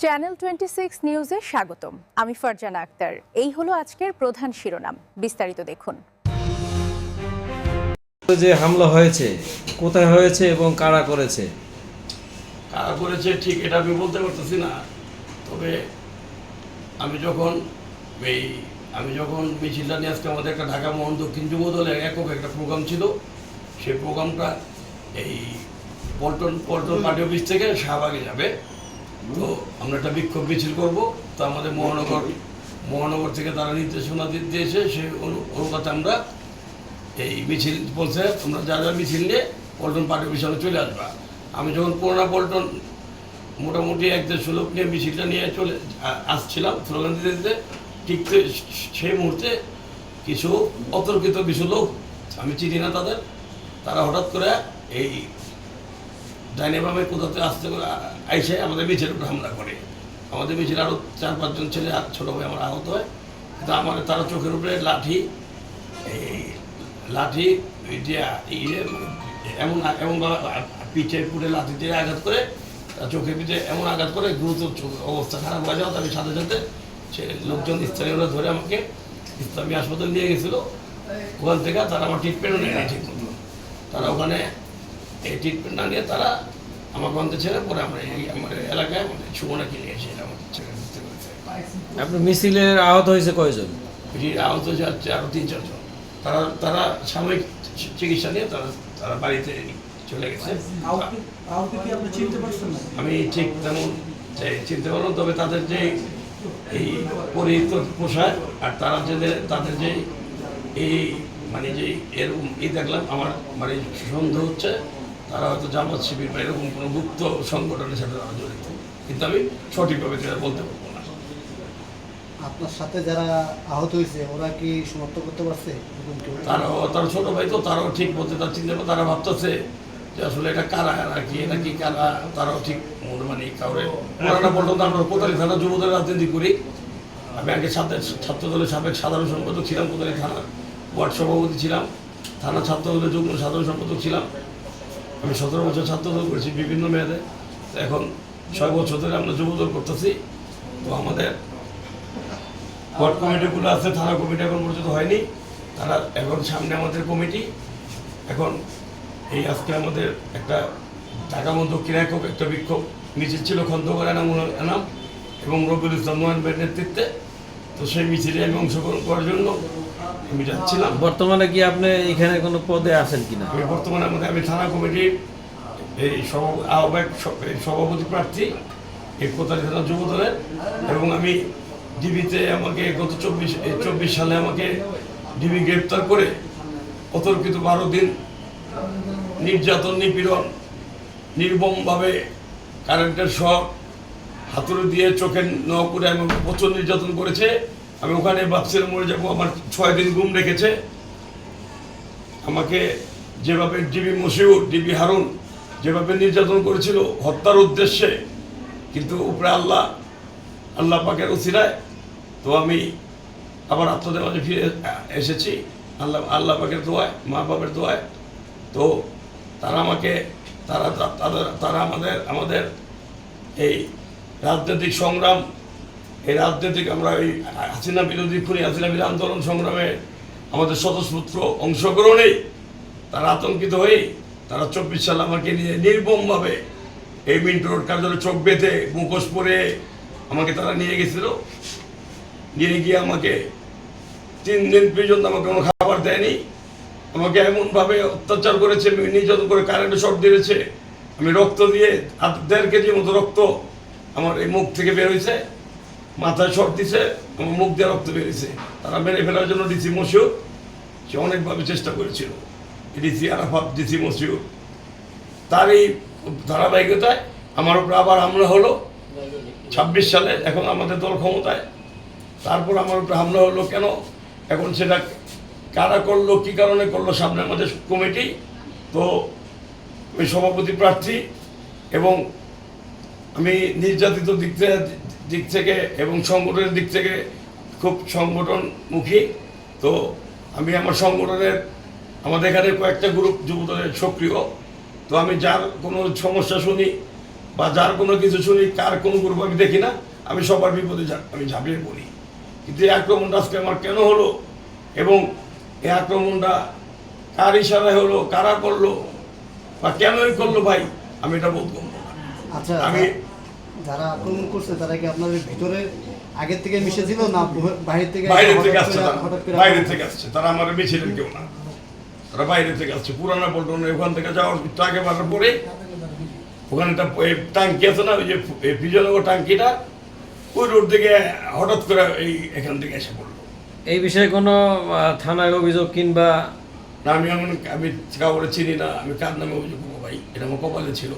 Channel 26 নিউজে স্বাগতম। আমি ফারজানা আক্তার। এই হলো আজকের প্রধান শিরোনাম, বিস্তারিত দেখুন। যে হামলা হয়েছে কোথায় হয়েছে এবং কারা করেছে ঠিক এটা আমি বলতে পারতেছি না। তবে আমি যখন মিছিলটা নিয়ে আজকে আমাদের একটা ঢাকা মোহন দক্ষিণ যুব দলের একক একটা প্রোগ্রাম ছিল, সেই প্রোগ্রামটা এই পল্টন পার্টি অফিস থেকে শাহবাগে যাবে। তো আমরা একটা বিক্ষোভ মিছিল করবো। তো আমাদের মহানগর থেকে তারা নির্দেশনা দিয়েছে, সেই অনুপাতে আমরা এই মিছিল বলছে তোমরা যা যা মিছিল নিয়ে পল্টন পার্টি অফিসে চলে আসবা। আমি যখন পুরোনো পল্টন মোটামুটি 1-150 লোক নিয়ে মিছিলটা নিয়ে চলে আসছিলাম স্লোগান দিতে দিতে, ঠিক সেই মুহূর্তে কিছু অতর্কিত কিছু লোক, আমি চিনি না তাদের, তারা হঠাৎ করে এই ডাইনে বামে কোথাতে আসতে আইসে আমাদের মিছিলের উপরে হামলা করে। আমাদের মিছিল আরও 4-5 জন ছেলে আর ছোটো ভাই আমার আহত হয়। কিন্তু আমাদের তারা চোখের উপরে লাঠি এমনভাবে পিঠে পুড়ে লাঠি দিয়ে আঘাত করে, চোখের পিঠে এমন আঘাত করে গুরুতর অবস্থা খারাপ হয়ে যাওয়া, আমি সাথে সাথে সে লোকজন স্থানীয়রা ধরে আমাকে ইসলামী হাসপাতাল নিয়ে গেছিলো। ওখান থেকে তারা আমার ট্রিটমেন্টও নেয় না ঠিক মতো। তারা ওখানে এই ট্রিটমেন্ট না নিয়ে তারা আমার গন্ধে ছেড়ে পরে আমরা আমার এলাকায় আমাদের সুমনাকে নিয়ে এসে আমাদের ছেড়ে দিতে করেছে। আপনার মিছিলের আহত হয়েছে কয়জন? এটি আহত যাচ্ছে আরও 3-4 জন। তারা সাময়িক চিকিৎসা নিয়ে তারা বাড়িতে চলে গেছে। আমি ঠিক তেমন চিনতে পারলাম, তবে তাদের যে এই পরিহিত পোশাক আর তাদের যে এই যে এরকম দেখলাম, আমার মানে সন্দেহ হচ্ছে তারা হয়তো জামাত শিবির বা এরকম কোনো গুপ্ত সংগঠনের সাথে তারা জড়িত, কিন্তু আমি সঠিকভাবে বলতে পারবো না। আপনার সাথে যারা আহত হয়েছে ওরা কি শনাক্ত করতে পারছে? তার ছোট ভাই তো, তারাও ঠিক বলতে পারছি না। তারা ভাবতেছে যে আসলে এটা কারা নাকি কারা, তারাও ঠিক মানে কাউরে পুরানা পর্যন্ত আমরা কোতালি থানা যুবদলের রাজনীতি করি। আমি আগে ছাত্র দলের সাবেক সাধারণ সম্পাদক ছিলাম, কোতালি থানার ওয়ার্ড সভাপতি ছিলাম, থানা ছাত্র দলের যুগ্ম সাধারণ সম্পাদক ছিলাম। আমি 17 বছর ছাত্র দল করেছি বিভিন্ন মেয়াদে। এখন 6 বছর ধরে আমরা যুবদল করতেছি। তো আমাদের ওয়ার্ড কমিটিগুলো আছে, থানা কমিটি এখন পর্যন্ত হয়নি। তারা এখন সামনে আমাদের কমিটি। এখন এই আজকে আমাদের একটা ঢাকা মোহন দক্ষিণ একক একটা বিক্ষোভ মিছিল ছিল খন্দকার এনাম এবং রবিউল ইসলাম নোমান ভাইয়ের নেতৃত্বে। তো সেই মিছিলে আমি অংশগ্রহণ করার জন্য আমি যাচ্ছিলাম। বর্তমানে কি আপনি এখানে কোনো পদে আছেন কিনা? আমি বর্তমানে আমি থানা কমিটির এই আহ্বায়ক সভাপতি প্রার্থী এই কোতালি থানা যুব দলের, এবং আমি ডিবিতে আমাকে গত 24 সালে আমাকে ডিবি গ্রেপ্তার করে অতর্কিত 12 দিন নির্যাতন নিপীড়ন নির্মমভাবে কারেন্টের শক হাতুড়ি দিয়ে চোখের নখ করে আমি প্রচুর নির্যাতন করেছে। আমি ওখানে ভাবছিলাম মরে যাবো। আমার 6 দিন ঘুম রেখেছে। আমাকে যেভাবে ডিবি হারুন যেভাবে নির্যাতন করেছিল হত্যার উদ্দেশ্যে, কিন্তু উপরে আল্লাহ পাকের উসিলায় তো আমি আবার আপনাদের মাঝে ফিরে এসেছি আল্লাহ পাকের দোয়ায়, মা বাবার দোয়ায়। তো তারা আমাদের এই রাজনৈতিক সংগ্রাম, এই রাজনৈতিক আমরা এই হাসিনা বিরোধী আন্দোলন সংগ্রামে আমাদের স্বতঃস্ফূর্ত অংশগ্রহণেই তারা আতঙ্কিত হয়ে তারা 24 সালে আমাকে নিয়ে নির্মমভাবে এই মিন্টু রোড কার্যালয়ে চোখ বেঁধে মুখোশ পরে আমাকে তারা নিয়ে গেছিল। নিয়ে গিয়ে আমাকে 3 দিন পর্যন্ত আমাকে কোনো খাবার দেয়নি। আমাকে এমনভাবে অত্যাচার করেছে, নির্যাতন করে কারেন্টে শক দিয়েছে। আমি রক্ত দিয়ে 1.5 কেজির মতো রক্ত আমার এই মুখ থেকে বের হয়েছে, মাথায় শক দিছে, আমার মুখ দিয়ে রক্ত বেরিয়েছে। তারা মেরে ফেলার জন্য ডিসি মশিউর সে অনেকভাবে চেষ্টা করেছিল, ডিসি আরাফাত, ডিসি মশিউর। তার এই ধারাবাহিকতায় আমার উপর আবার হামলা হলো 26 সালে। এখন আমাদের দল ক্ষমতায়, তারপর আমার উপরে হামলা হলো কেন, এখন সেটা কারা করলো, কী কারণে করলো, সামনে আমাদের কমিটি। তো ওই সভাপতি প্রার্থী এবং আমি নির্যাতিত দিক থেকে এবং সংগঠনের দিক থেকে খুব সংগঠনমুখী। তো আমি আমার সংগঠনের আমাদের এখানে কয়েকটা গ্রুপ যুবদলের সক্রিয়। তো আমি যার কোনো সমস্যা শুনি বা যার কোনো কিছু শুনি, কার কোন গ্রুপ আমি দেখি না, আমি সবার বিপদে আমি ঝাঁপিয়ে পড়ি। কিন্তু এই আক্রমণটা আজকে আমার কেন হলো এবং এই আক্রমণটা কার ইশারায় হলো, কারা করলো বা কেনই করলো ভাই, আমি এটা বোধগম্য না। আচ্ছা, আমি যারা আক্রমণ করছে তারা কি আপনাদের ভিতরে আগের থেকে মিশে ছিল না বাইরে থেকে বাইরে থেকে আসছে, হঠাৎ করে বাইরে থেকে আসছে, তারা আমার মিছিলের কেউ না, তারা বাইরে থেকে আসছে। পুরানা পল্টনে ওখান থেকে যাওয়ার একটু আগে বাড়ার পরে ওখানে একটা টাঙ্কি আছে না, ওই যে বিজয়নগর টাঙ্কিটা, ওই রোড থেকে হঠাৎ করে এখান থেকে এসে পড়লো। এই বিষয়ে কোনো থানায় অভিযোগ কিংবা না, আমি কাউরে চিনি না, আমি কার নামে অভিযোগ করবো ভাই, এটা আমার কপালে ছিল।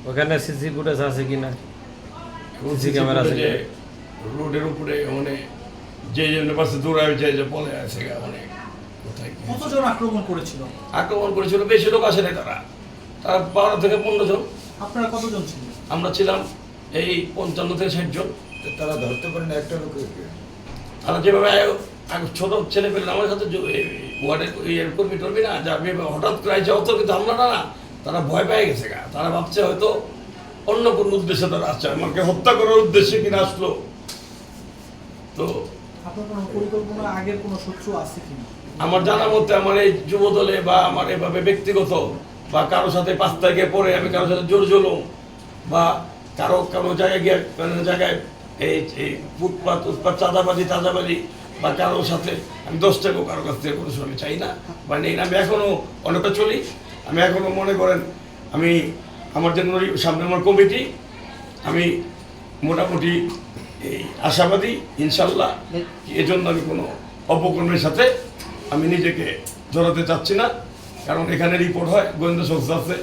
ওখানে সিসি ফুটেজ আছে কিনা, এবং সিসি ক্যামেরা আছে যে কিনা? রোডের উপরে মানে যে পাশে দৌড়ায় যায় যে বলে আছে মানে কোথায় কি কতজন আক্রমণ করেছিল? আক্রমণ করেছিল, বেশি লোক আসে নাই, তারা 12 থেকে 15 জন। আপনারা কতজন ছিলেন? আমরা ছিলাম এই 55 থেকে 60 জন। তারা ধরতে পারেন একটা লোকের তারা যেভাবে ছোট ছেলে পেলেন আমার সাথে ওয়ার্ডের কর্মী টর্মী না, যা হঠাৎ করে আইছে, অত কিন্তু হামলাটা না, তারা ভয় পেয়ে গেছে গা। তারা ভাবছে হয়তো অন্য কোনো উদ্দেশ্যে তারা আসছে, আমাকে হত্যা করার উদ্দেশ্যে কিনা আসলো। তো আপনার কোনো পরিকল্পনা, আগের কোনো শত্রু আছে কিনা? আমার জানা মতে আমার এই যুব দলে বা আমার এভাবে ব্যক্তিগত বা কারো সাথে 5 তারিখে পরে আমি কারোর সাথে জোর জুলুম বা কোনো জায়গায় গিয়ে কোনো জায়গায় এই উৎপাত চাঁদাবাজি বা কারোর সাথে আমি 10 টাকাও কারোর কাছ থেকে কোনো সময় চাই না বা নেই না। আমি এখনও অনেকটা চলি, আমি এখনও মনে করেন আমি আমার জন্য সামনে আমার কমিটি, আমি মোটামুটি এই আশাবাদী ইনশাল্লাহ। এজন্য আমি কোনো অপকর্মের সাথে আমি নিজেকে জড়াতে চাচ্ছি না, কারণ এখানে রিপোর্ট হয়, গোয়েন্দা সংস্থা আছে,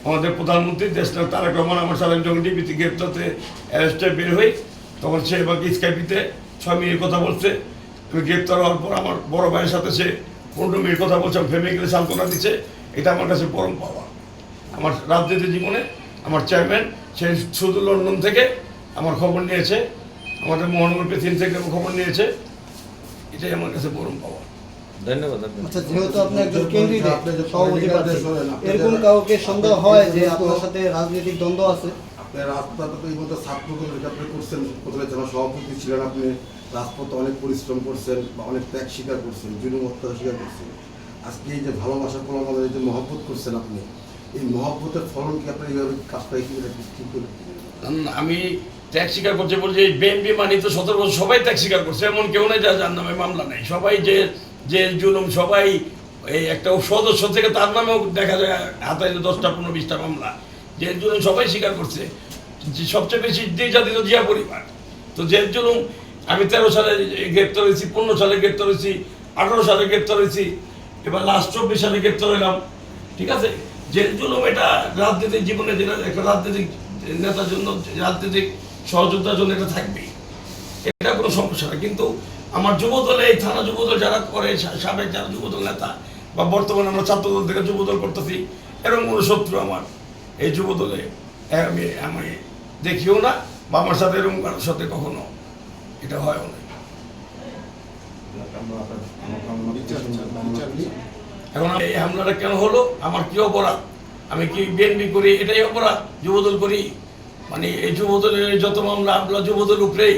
আমাদের প্রধানমন্ত্রী দেশনায়ক তারেক রহমান আমার সাথে যখন ডিবিতে গ্রেপ্তারতে অ্যারেস্টে বের হই, তখন সে এবার স্কাইপিতে 6 মিনিট কথা বলছে। আমি গ্রেপ্তার হওয়ার পর আমার বড় ভাইয়ের সাথে সে 15 মিনিট কথা বলছে, ফ্যামিলিকে সান্ত্বনা দিচ্ছে। এটা আমার কাছে পরম পাওয়া। আমার রাজনীতি জীবনে আমার চেয়ারম্যান সে শুধু লন্ডন থেকে আমার খবর নিয়েছে, আমাদের মহানগর প্রেসিডেন্ট থেকে আমার খবর নিয়েছে, এটাই আমার কাছে পরম পাওয়া। ধন্যবাদ আপনাকে। আচ্ছা, যেহেতু আপনি একজন ক্যান্ডিডেট, সভাপতি প্রার্থী, এরকম কাউকে সন্দেহ হয় যে আপনার সাথে রাজনৈতিক দ্বন্দ্ব আছে? আপনার রাজপথে তো এই মতো ছাত্র যেটা আপনি করছেন, প্রথমে জেলা সভাপতি ছিলেন, আপনি রাজপথে অনেক পরিশ্রম করছেন বা অনেক ত্যাগ স্বীকার করছেন, জুলুম অত্যাচার স্বীকার করছেন। আজকে এই যে ভালোবাসা কোনো আমাদের যে মহব্বত করছেন আপনি, এই মহব্বতের ফলন কি আপনার এইভাবে কাজটা ঠিক করে? আমি ত্যাগ স্বীকার করছে বলছি, বিএনপি মানি তো 17 বছর সবাই ত্যাগ স্বীকার করছে, এমন কেউ নেই যার নামে মামলা নেই। সবাই যে জুলুম, সবাই এই একটা সদস্য থেকে তার নামেও দেখা যায় হাতে 10টা 15 20টা মামলা, যে জুলুম সবাই স্বীকার করছে। সবচেয়ে বেশি নির্যাতিত জিয়া পরিবার। তো যে জুলুম আমি 13 সালে গ্রেপ্তার হয়েছি, 15 সালে গ্রেপ্তার হয়েছি, 18 সালে গ্রেপ্তার হয়েছি, এবার লাস্ট 24 সালে গ্রেপ্তার হইলাম। ঠিক আছে, যে জুলুম এটা রাজনৈতিক জীবনে, যেটা একটা রাজনৈতিক নেতার জন্য, রাজনৈতিক সহযোগিতার জন্য এটা থাকবেই, এটা কোনো সমস্যা না। কিন্তু আমার যুবদলে, এই থানা যুবদল যারা করে, সাবেক যারা যুবদল নেতা বা বর্তমানে আমরা ছাত্রদল থেকে যুবদল করতেছি, এরকম কোনো শত্রু আমার এই যুবদলে আমি দেখিও না, বা আমার সাথে এরকম কারোর সাথে কখনো এটা হয়ও না। এখন এই হামলাটা কেন হলো, আমার কি অপরাধ? আমি কি বিএনপি করি এটাই অপরাধ? যুবদল করি মানে এই যুবদলের যত মামলা আমরা যুবদল উপরেই,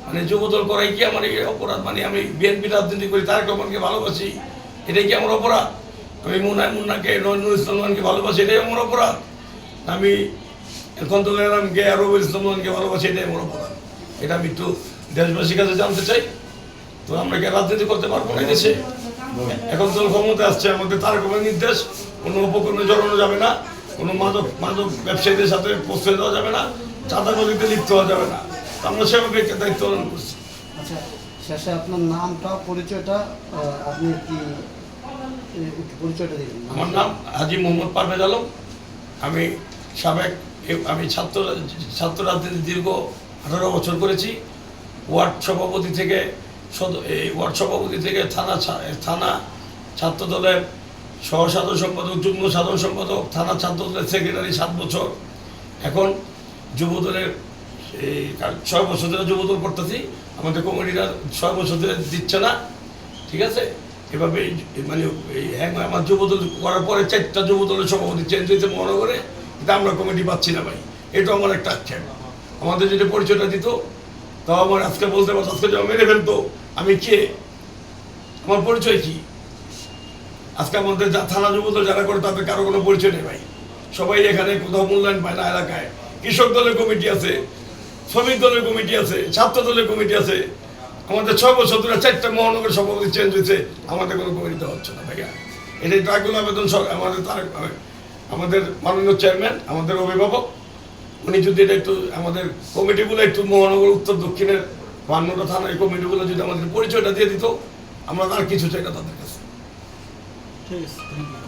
মানে যুবদল করাই কি আমার এই অপরাধ? মানে আমি বিএনপি রাজনীতি করি, তারেক রহমানকে ভালোবাসি, এটাই কি আমার অপরাধ? আমি মুন্নাকে, নজরুল ইসলামকে ভালোবাসি, এটাই আমার অপরাধ? আমি এখন তো কে আর রবিউল ইসলামকে ভালোবাসি, এটাই আমার অপরাধ? এটা আমি একটু দেশবাসীর কাছে জানতে চাই। তো আমরা কি রাজনীতি করতে পারবো না দেশে? এখন তো ক্ষমতা আসছে, আমাদের তারেক রহমানের নির্দেশ, কোনো উপকরণে জড়ানো যাবে না, কোনো মাদক ব্যবসায়ীদের সাথে প্রশ্রয় দেওয়া যাবে না, চাঁদাবাজিতে লিপ্ত হওয়া যাবে না। আমরা সেভাবে দায়িত্ব পালন করছি। আচ্ছা, শেষে আপনার নামটা, পরিচয়টা আপনি কি একটু পরিচয়টা দিবেন? আমার নাম হাজি মোহাম্মদ পারভেজ আলম। আমি আমি ছাত্র রাজনীতি দীর্ঘ 18 বছর করেছি। ওয়ার্ড সভাপতি থেকে থানা ছাত্র দলের সহ সাধারণ সম্পাদক, যুগ্ম সাধারণ সম্পাদক, থানা ছাত্র দলের সেক্রেটারি 7 বছর। এখন যুবদলের 6 বছর ধরে যুবদল করতেছি। আমাদের কমিটিরা 6 বছর ধরে দিচ্ছে না। ঠিক আছে, এভাবে মানে আমার যুবদল করার পরে 4টা যুবদলের সভাপতি চেঞ্জ হয়েছে মহানগরে, কিন্তু আমরা কমিটি পাচ্ছি না ভাই। এটা আমার একটা আক্ষেপ। আমাদের যদি পরিচয়টা দিত তাও আমার আজকে বলতে পারতো, আজকে যখন মেরে ফেলতো আমি কে, আমার পরিচয় কি। আজকে আমাদের যা থানা যুবদল যারা করে তাদের কারো কোনো পরিচয় নেই ভাই। সবাই এখানে কোথাও মূল্যায়ন পায় না এলাকায়। কৃষক দলের কমিটি আছে, শ্রমিক দলের কমিটি আছে, ছাত্র দলের কমিটি আছে। আমাদের 6 বছর ধরে 4টা মহানগর সভাপতি চেঞ্জ হয়েছে, আমাদের কোনো কমিটি হচ্ছে না ভাইয়া। এটাই ট্রাইগুলো আবেদন আমাদের মাননীয় চেয়ারম্যান, আমাদের অভিভাবক, উনি যদি এটা একটু আমাদের কমিটিগুলো একটু মহানগর উত্তর দক্ষিণের 52টা থানা এই কমিটিগুলো যদি আমাদের পরিচয়টা দিয়ে দিত, আমরা আর কিছু চাই না তাদের কাছে। ঠিক আছে, থ্যাংক ইউ।